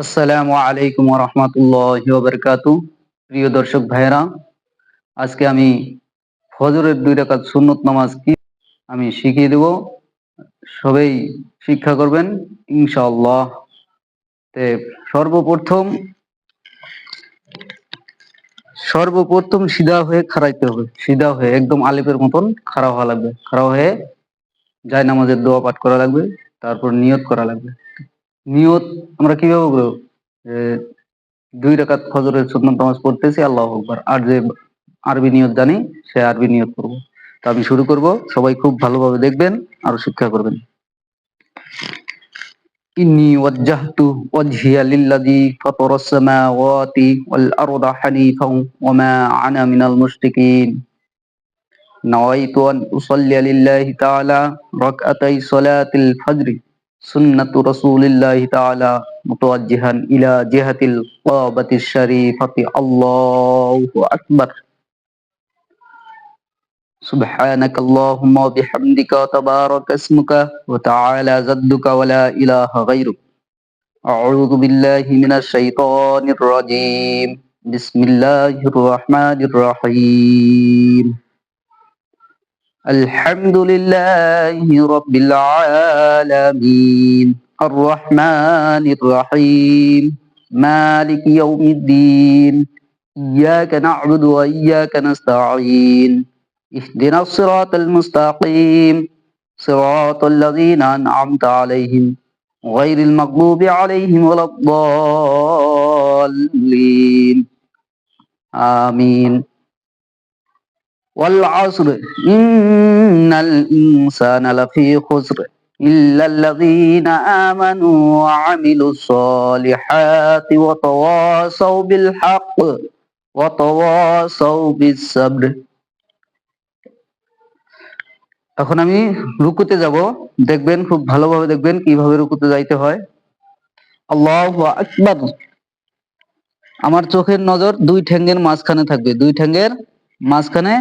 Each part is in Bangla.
আসসালামু আলাইকুম ওয়া রাহমাতুল্লাহি ওয়া বারাকাতুহু। প্রিয় দর্শক ভাইয়েরা, আজকে আমি ফজরের ২ রাকাত সুন্নত নামাজ কি আমি শিখিয়ে দেব। সবাই শিক্ষা করবেন ইনশাআল্লাহ। তে সর্বপ্রথম সর্বপ্রথম সিধা হয়ে খাড়াইতে হবে। সিধা হয়ে একদম আলিফের মতন খাড়া হওয়া লাগবে। খাড়া হয়ে জায়নামাজের দোয়া পাঠ করা লাগবে। তারপর নিয়ত করা লাগবে। নিয়ত আমরা কিভাবে করব? যে ২ রাকাত ফজরের সুন্নত নামাজ পড়তেছি, আল্লাহু আকবার। আর যে আরবি নিয়ত জানি সে আরবি নিয়ত করব। তো আমি শুরু করব। সবাই খুব ভালোভাবে দেখবেন আর শিক্ষা করবেন। ইন্নী ওয়াজ্জাহতু ওয়াজহিয়া লিল্লাযী ফাতারাস সামাওয়াতি ওয়াল আরদা হানিফাও ওয়া মা আনা মিনাল মুশরিকিন। নাওয়াইতু আন উসাল্লিয়া লিল্লাহি তাআলা রাকআতাই সালাতিল ফজরি সুন্নাতু রাসূলিল্লাহি তাআলা মুতাওয়াজ্জিহান ইলা জিহাতিল কাবাতিশ শরীফাতি আল্লাহু আকবার। سبحانك اللهم وبحمدك وتبارك اسمك وتعالى جدك ولا إله غيرك. أعوذ بالله من الشيطان الرجيم. بسم الله الرحمن الرحيم. الحمد لله رب العالمين الرحمن الرحيم مالك يوم الدين إياك نعبد وإياك نستعين اهدنا الصراط المستقيم صراط الذين أنعمت عليهم غير المغضوب عليهم ولا الضالين آمين. والعصر إن الإنسان لفي خسر إلا الذين آمنوا وعملوا الصالحات وتواصوا بالحق وتواصوا بالصبر. এখন আমি রুকুতে যাব। দেখবেন, খুব ভালোভাবে দেখবেন কিভাবে রুকুতে যাইতে হয়। আল্লাহু আকবার। আমার চোখের নজর দুই ঠ্যাঙ্গের মাঝখানে থাকবে। দুই ঠ্যাঙ্গের মাঝখানে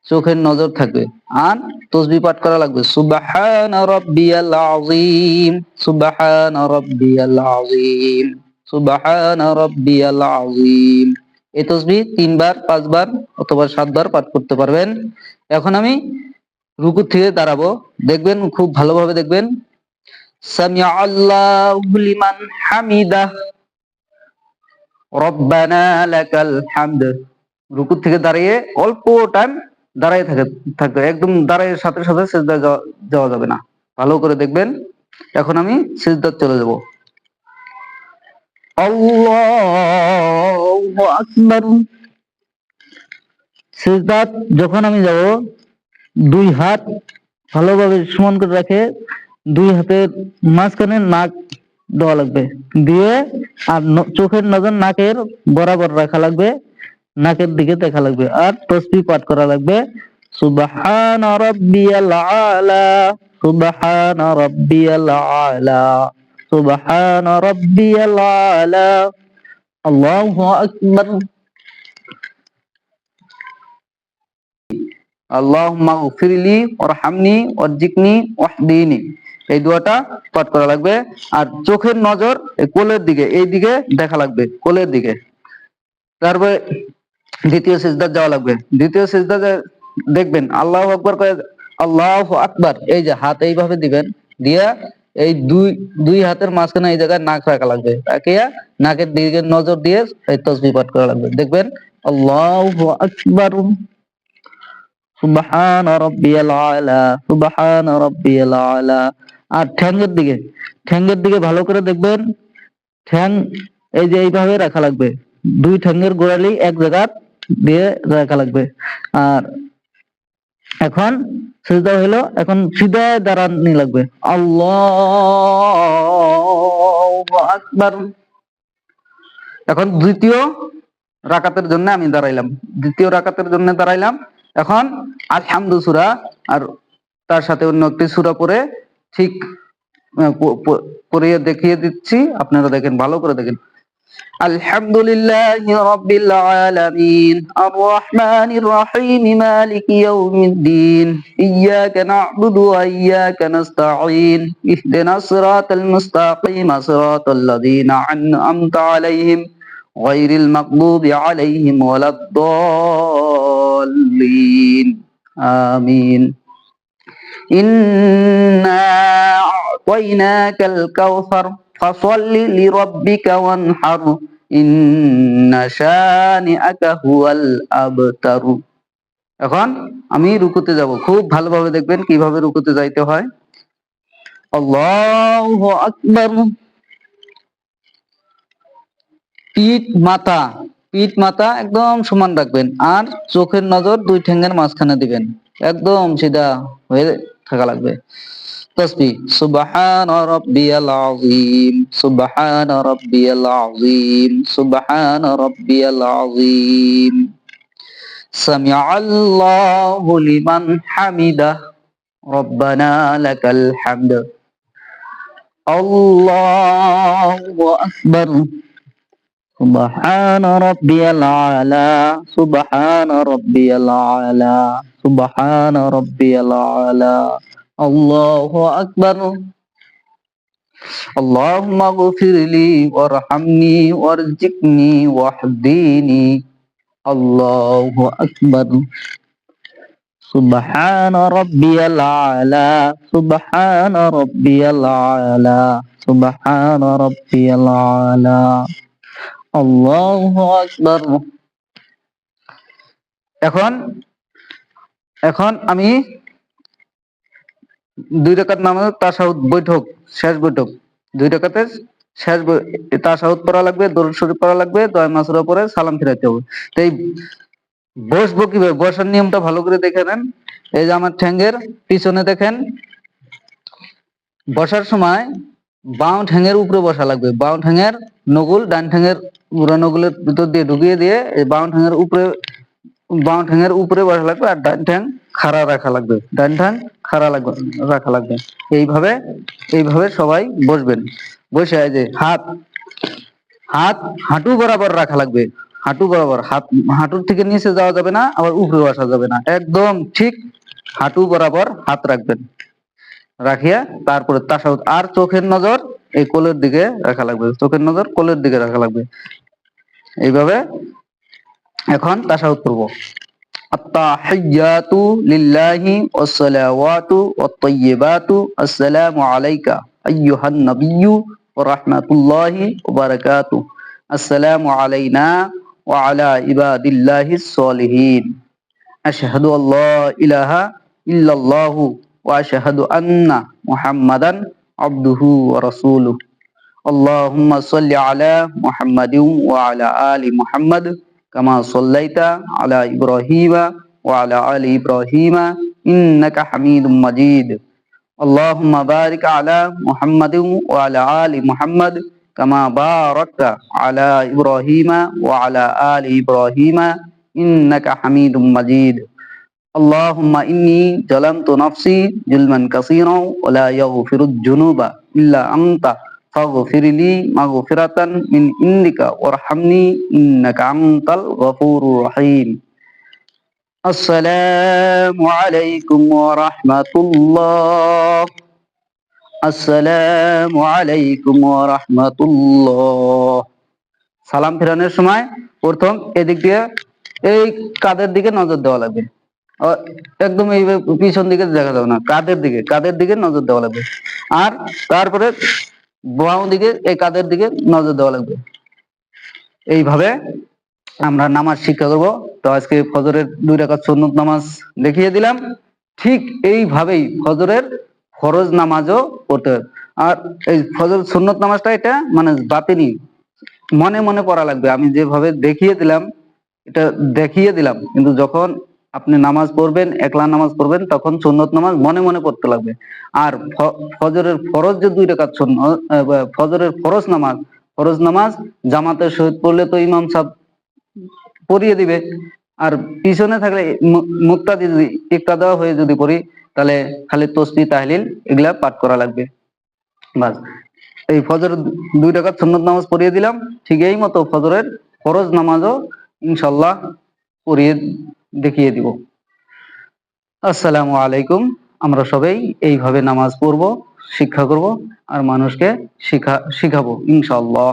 চোখের নজর থাকবে। আর তাসবিহ পাঠ করা লাগবে। সুবহান রাব্বিয়াল আযীম, সুবহান রাব্বিয়াল আযীম, সুবহান রাব্বিয়াল আযীম। এই তাসবিহ ৩ বার, ৫ বার অথবা ৭ বার পাঠ করতে পারবেন। এখন আমি রুকু থেকে দাঁড়াবো। দেখবেন, খুব ভালোভাবে দেখবেন। সামিআ আল্লাহু লিমান হামিদাহ, রব্বানা লাকাল হামদ। রুকু থেকে দাঁড়িয়ে অল্প টাইম দাঁড়ায় থাকবে। একদম দাঁড়ায় সাথে সাথে সিজদা যাওয়া যাবে না। ভালো করে দেখবেন। এখন আমি সিজদাতে চলে যাব। আল্লাহু আকবার। সিজদাত যখন আমি যাব, দুই হাত ভালোভাবে সমান করে রেখে দুই হাতের মাঝখানে নাক দেওয়া লাগবে। দিয়ে আর চোখের নজর নাকের বরাবর রাখা লাগবে। নাকের দিকে দেখা লাগবে। আর তাসবিহ পাঠ করা লাগবে। সুবহান রাব্বিয়াল আলা, সুবহান রাব্বিয়াল আলা, সুবহান রাব্বিয়াল আলা, আল্লাহু আকবার। আল্লাহুম্মা গফিরলি ওয়ারহামনি ওয়ারজিকনি ওয়াহদিনি। এই দোয়াটা পাঠ করা লাগবে। আর চোখের নজর কোলের দিকে, এই দিকে দেখা লাগবে, কোলের দিকে। তারপরে দ্বিতীয় সিজদা যাওয়া লাগবে। দ্বিতীয় সিজদা দেখবেন আল্লাহু আকবার করে, আল্লাহু আকবার, এই যে হাত এইভাবে দিবেন। দিয়া এই দুই হাতের মাঝখানে এই জায়গায় নাক রাখা লাগবে। রাখিয়া নাকের দিকে নজর দিয়ে এই তাসবিহ পাঠ করা লাগবে। দেখবেন আল্লাহু আকবার, সুবহান রাব্বিয়াল আলা, সুবহান রাব্বিয়াল আলা। আর ঠ্যাঙ্গের দিকে ভালো করে দেখবেন। ঠ্যাং এই যে এইভাবে রাখা লাগবে। দুই ঠ্যাঙ্গের গোড়ালি এক জায়গা দিয়ে রাখা লাগবে। আর এখন সিজদা হলো, এখন সিধা দাঁড়ানি লাগবে। আল্লাহু আকবার। এখন দ্বিতীয় রাকাতের জন্য আমি দাঁড়াইলাম। দ্বিতীয় রাকাতের জন্য দাঁড়াইলাম। এখন আলহামদু সূরা আর তার সাথে অন্য একটি সূরা পড়ে ঠিক পড়িয়ে দেখিয়ে দিচ্ছি। আপনারা দেখেন, ভালো করে দেখেন। الحمد لله رب العالمين الرحمن الرحيم مالك يوم الدين إياك نعبد وإياك نستعين اهدنا الصراط المستقيم صراط الذين أنعمت عليهم غير المغضوب عليهم ولا الضالين آمين إنا أعطيناك الكوثر فصل لربك وانحر إن شانئك هو الأبتر। এখন আমি রুকুতে যাব, খুব ভালোভাবে দেখবেন কিভাবে রুকুতে যাইতে হয়। আল্লাহু আকবার। পিঠ মাথা একদম সমান রাখবেন, আর চোখের নজর দুই ঠ্যাঙ্গের মাঝখানে দিবেন, একদম সিধা হয়ে থাকা লাগবে। তাসবিহ সুবহান রাব্বিয়াল আযীম, সুবহান রাব্বিয়াল আযীম, সুবহান রাব্বিয়াল আযীম। সামিআল্লাহু লিমান হামিদাহ, রব্বানা লাকাল হামদ। আল্লাহু আকবার। সুবহান রাব্বিয়াল আলা, সুবহান রাব্বিয়াল আলা, সুবহান রাব্বিয়াল আলা। আল্লাহু আকবার। আল্লাহুম্মা গফিরলি ওয়ারহামনি ওয়ারজিকনি ওয়াহদিনি। আল্লাহু আকবার। সুবহান রাব্বিয়াল আলা, সুবহান রাব্বিয়াল আলা, সুবহান রাব্বিয়াল আলা। আল্লাহু আকবার। এখন আমি 2 রাকাত নামাজের তাশাহুদ বৈঠক, শেষ বৈঠক, 2 রাকাতের শেষ তাশাহুদ পড়া লাগবে, দরুদ শরীফ পড়া লাগবে, দোয়া মাসুরা পরে সালাম ফিরাইতে হবে। তো এই বসবো কিভাবে, বসার নিয়মটা ভালো করে দেখে নেন। এই যে আমার ঠ্যাঙ্গের পিছনে দেখেন, বসার সময় বাম ঠ্যাঙ্গের উপরে বসা লাগবে। বাম ঠ্যাঙ্গের নগুল ডান ঠ্যাঙ্গের বুড়া নগুলের ভিতর দিয়ে ঢুকিয়ে দিয়ে এই বাম ঠ্যাঙ্গের উপরে বসা লাগবে, আর ডান ঠ্যাং খাড়া রাখা লাগবে, ডান ঠ্যাং খাড়া রাখা লাগবে। এইভাবে সবাই বসবেন। বসে এই যে হাত হাঁটু বরাবর রাখা লাগবে, হাঁটু বরাবর, হাঁটুর থেকে নিচে যাওয়া যাবে না, আবার উপরে বসা যাবে না, একদম ঠিক হাঁটু বরাবর হাত রাখবেন। রাখিয়া তারপরে তাশাহুদ, আর চোখের নজর এই কোলের দিকে রাখা লাগবে, চোখের নজর কোলের দিকে রাখা লাগবে। এইভাবে এখন তাশাহুদ করব। আত-তাহিয়াতু লিল্লাহি ওয়াস-সালাওয়াতু ওয়াত-তাইয়্যিবাতু আসসালামু আলাইকা আইয়ুহান নাবিয়্যু ওয়া রাহমাতুল্লাহি ওয়া বারাকাতুহু। আসসালামু আলাইনা ওয়া আলা ইবাদিল্লাহিস সলিহিন। আশহাদু আল্লা ইলাহা ইল্লাল্লাহু ওয়া আশহাদু আন্না মুহাম্মাদান আবদুহু ওয়া রাসূলুহু। আল্লাহুম্মা সাল্লি আলা মুহাম্মাদিন ওয়া আলা আলি মুহাম্মাদ কামা সাল্লাইতা আলা ইব্রাহিমা ওয়া আলা আলি ইব্রাহিমা ইন্নাকা হামিদুম মাজিদ। আল্লাহুম্মা বারিক আলা মুহাম্মাদিন ওয়া আলা আলি মুহাম্মাদ কামা বারাকতা আলা ইব্রাহিমা ওয়া আলা আলি ইব্রাহিমা ইন্নাকা হামিদুম মাজিদ। اللهم إني ظلمت نفسي ظلما كثيرا ولا يغفر الذنوب إلا أنت فاغفر لي مغفرة من عندك وارحمني إنك أنت الغفور الرحيم. السلام عليكم ورحمة الله. السلام عليكم ورحمة الله. সালাম ফেরানোর সময় প্রথম এদিক দিয়ে এই কাঁধের দিকে নজর দেওয়া লাগবে, একদম এই পিছন দিকে দেখা যাবে না, কাঁধের দিকে নজর দেওয়া লাগবে। আর তারপরে বাম দিকে এই কাঁধের দিকে নজর দেওয়া লাগবে। এইভাবে আমরা নামাজ শিক্ষা করব। তো আজকে ফজরের 2 রাকাত সুন্নত নামাজ দেখিয়ে দিলাম, ঠিক এইভাবেই ফজরের ফরজ নামাজও পড়তে হবে। আর এই ফজর সুন্নত নামাজটা এটা মানে বাতিনি মনে মনে পড়া লাগবে। আমি যেভাবে দেখিয়ে দিলাম, কিন্তু যখন আপনি নামাজ পড়বেন, একলা নামাজ পড়বেন, তখন সুন্নত নামাজ মনে মনে পড়তে লাগবে। আর ফজরের ফরজ যে 2 রাকাত সুন্নত, ফজরের ফরজ নামাজ জামাতের সহিত পড়লে তো ইমাম সাহেব পড়িয়ে দিবে, আর পিছনে থাকলে মুক্তাদি যদি ইক্তাদা হয়ে যদি পড়ি, তাহলে খালি তাসবিহ তাহলিল এগুলা পাঠ করা লাগবে, বাস। এই ফজর 2 রাকাত সুন্নত নামাজ পড়িয়ে দিলাম, ঠিক এই মতো ফজরের ফরজ নামাজও ইনশাল্লাহ পড়িয়ে দেখিয়ে দিব। আসসালামু আলাইকুম। আমরা সবাই এইভাবে নামাজ পড়ব, শিক্ষা করব আর মানুষকে শিখাবো ইনশাআল্লাহ।